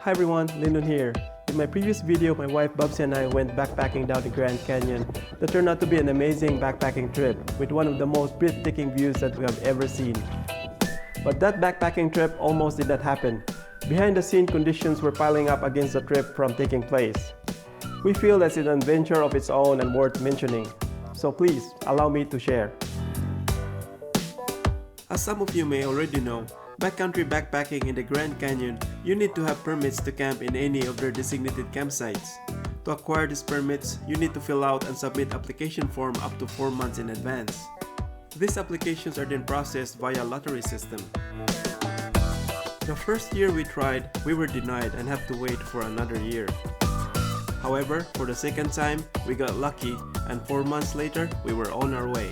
Hi everyone, Lyndon here. In my previous video, my wife Bubsy and I went backpacking down the Grand Canyon that turned out to be an amazing backpacking trip with one of the most breathtaking views that we have ever seen. But that backpacking trip almost did not happen. Behind the scene conditions were piling up against the trip from taking place. We feel that it's an adventure of its own and worth mentioning. So please, allow me to share. As some of you may already know, backcountry backpacking in the Grand Canyon, you need to have permits to camp in any of their designated campsites. To acquire these permits, you need to fill out and submit application form up to 4 months in advance. These applications are then processed via lottery system. The first year we tried, we were denied and have to wait for another year. However, for the second time, we got lucky and 4 months later, we were on our way.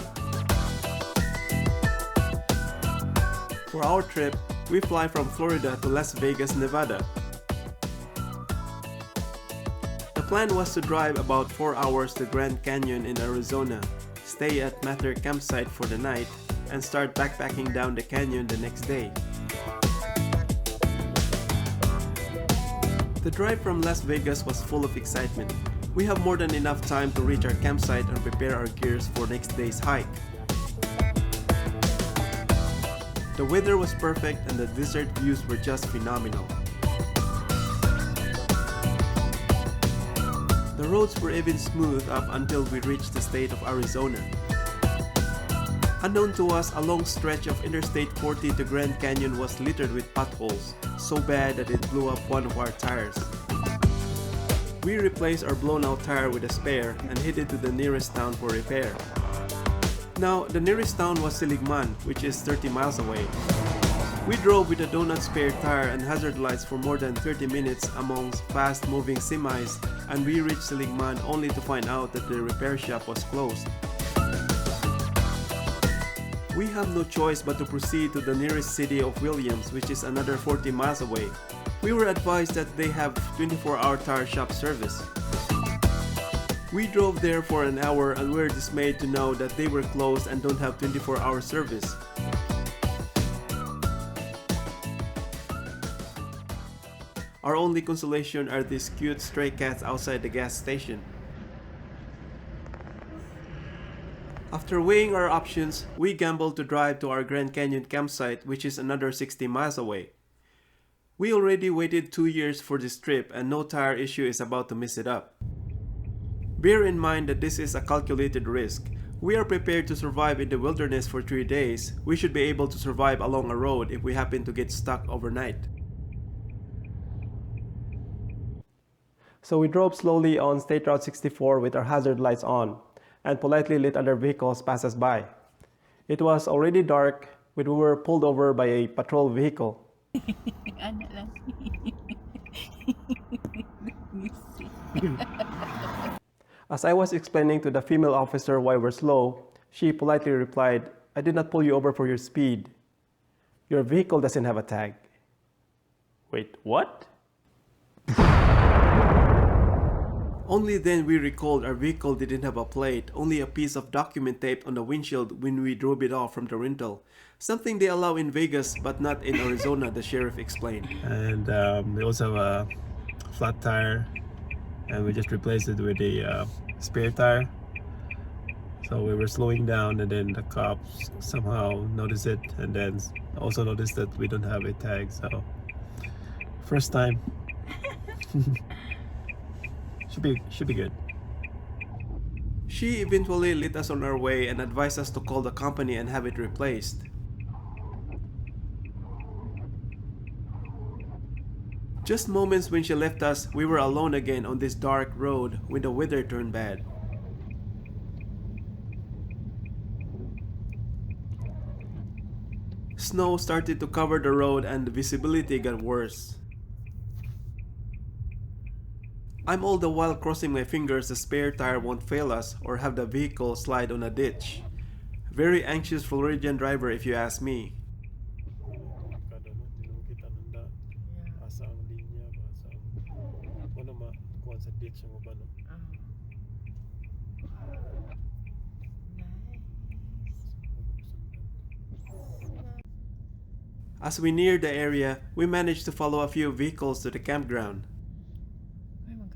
For our trip, we fly from Florida to Las Vegas, Nevada. The plan was to drive about 4 hours to Grand Canyon in Arizona, stay at Mather campsite for the night, and start backpacking down the canyon the next day. The drive from Las Vegas was full of excitement. We have more than enough time to reach our campsite and prepare our gears for next day's hike. The weather was perfect and the desert views were just phenomenal. The roads were even smooth up until we reached the state of Arizona. Unknown to us, a long stretch of Interstate 40 to Grand Canyon was littered with potholes, so bad that it blew up one of our tires. We replaced our blown out tire with a spare and headed to the nearest town for repair. Now, the nearest town was Seligman, which is 30 miles away. We drove with a donut spare tire and hazard lights for more than 30 minutes amongst fast-moving semis, and we reached Seligman only to find out that the repair shop was closed. We have no choice but to proceed to the nearest city of Williams, which is another 40 miles away. We were advised that they have 24-hour tire shop service. We drove there for an hour and were dismayed to know that they were closed and don't have 24-hour service. Our only consolation are these cute stray cats outside the gas station. After weighing our options, we gambled to drive to our Grand Canyon campsite, which is another 60 miles away. We already waited 2 years for this trip and no tire issue is about to mess it up. Bear in mind that this is a calculated risk. We are prepared to survive in the wilderness for 3 days. We should be able to survive along a road if we happen to get stuck overnight. So we drove slowly on State Route 64 with our hazard lights on and politely let other vehicles pass us by. It was already dark when we were pulled over by a patrol vehicle. As I was explaining to the female officer why we're slow, she politely replied, "I did not pull you over for your speed. Your vehicle doesn't have a tag." Wait, what? Only then we recalled our vehicle didn't have a plate, only a piece of document taped on the windshield when we drove it off from the rental. Something they allow in Vegas but not in Arizona, the sheriff explained. And we also have a flat tire, and we just replaced it with a spare tire. So we were slowing down, and then the cops somehow noticed it, and then also noticed that we don't have a tag. So first time. should be good. She eventually let us on our way and advised us to call the company and have it replaced. Just moments when she left us, we were alone again on this dark road when the weather turned bad. Snow started to cover the road and the visibility got worse. I'm all the while crossing my fingers the spare tire won't fail us or have the vehicle slide on a ditch. Very anxious Floridian driver if you ask me. As we neared the area, we managed to follow a few vehicles to the campground. Oh my god.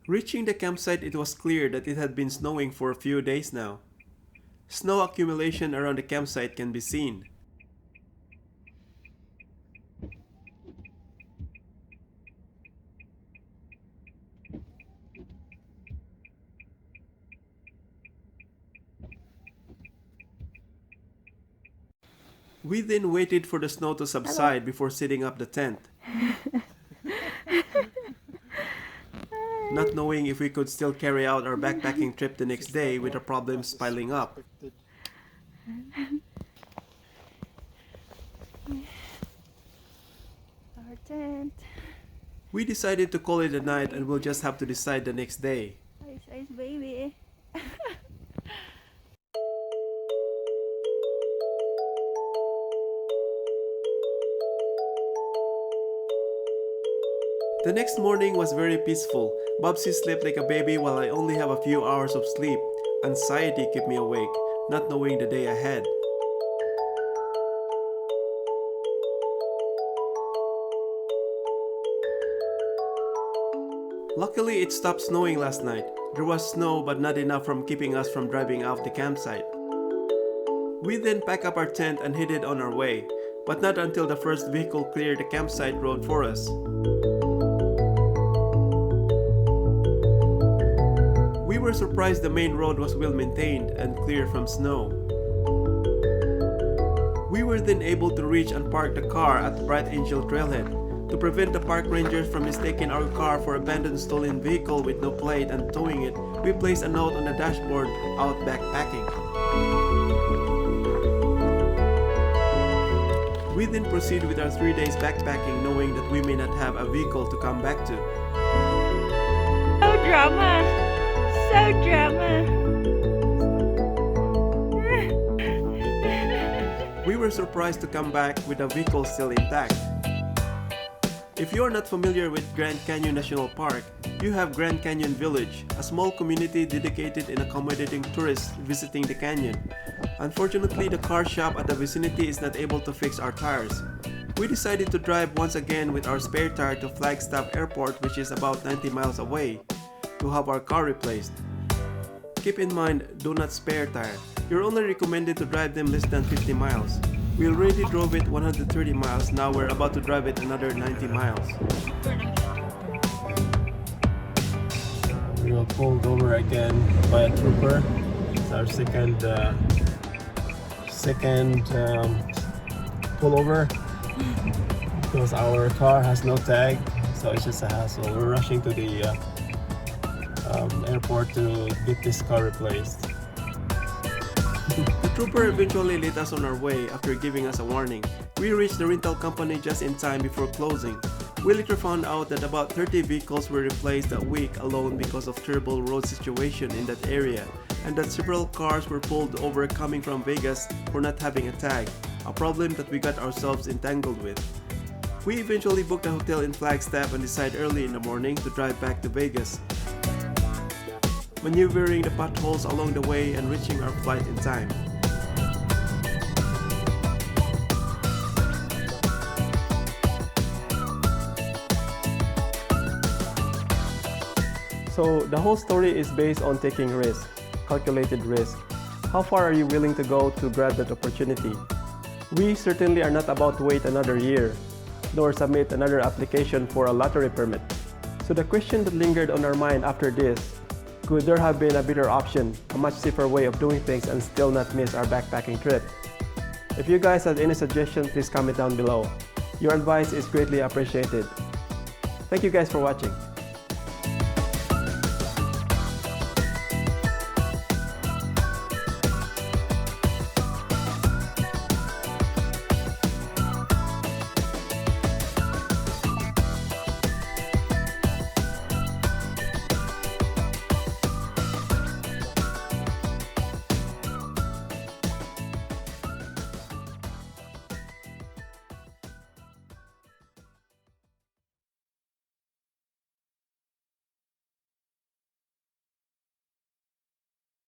Reaching the campsite, it was clear that it had been snowing for a few days now. Snow accumulation around the campsite can be seen. We then waited for the snow to subside before setting up the tent, not knowing if we could still carry out our backpacking trip the next day with the problems piling up. Our tent. We decided to call it a night and we'll just have to decide the next day. Ice, ice, baby. The next morning was very peaceful. Bubsy slept like a baby while I only have a few hours of sleep. Anxiety kept me awake, not knowing the day ahead. Luckily, it stopped snowing last night. There was snow but not enough from keeping us from driving out the campsite. We then packed up our tent and headed on our way, but not until the first vehicle cleared the campsite road for us. We were surprised the main road was well maintained and clear from snow. We were then able to reach and park the car at the Bright Angel trailhead. To prevent the park rangers from mistaking our car for abandoned stolen vehicle with no plate and towing it, we placed a note on the dashboard, "Out backpacking." We then proceed with our 3 days backpacking, knowing that we may not have a vehicle to come back to. So drama. So drama. We were surprised to come back with the vehicle still intact. If you are not familiar with Grand Canyon National Park, you have Grand Canyon Village, a small community dedicated in accommodating tourists visiting the canyon. Unfortunately, the car shop at the vicinity is not able to fix our tires. We decided to drive once again with our spare tire to Flagstaff Airport, which is about 90 miles away, to have our car replaced. Keep in mind, do not spare tire. You're only recommended to drive them less than 50 miles. We already drove it 130 miles, now we're about to drive it another 90 miles. We were pulled over again by a trooper. It's our second pullover because our car has no tag, so it's just a hassle. We're rushing to the airport to get this car replaced. The trooper eventually let us on our way after giving us a warning. We reached the rental company just in time before closing. We later found out that about 30 vehicles were replaced that week alone because of terrible road situation in that area, and that several cars were pulled over coming from Vegas for not having a tag, a problem that we got ourselves entangled with. We eventually booked a hotel in Flagstaff and decided early in the morning to drive back to Vegas, maneuvering the potholes along the way and reaching our flight in time. So the whole story is based on taking risk, calculated risk. How far are you willing to go to grab that opportunity? We certainly are not about to wait another year, nor submit another application for a lottery permit. So the question that lingered on our mind after this: could there have been a better option, a much safer way of doing things and still not miss our backpacking trip? If you guys have any suggestions, please comment down below. Your advice is greatly appreciated. Thank you guys for watching.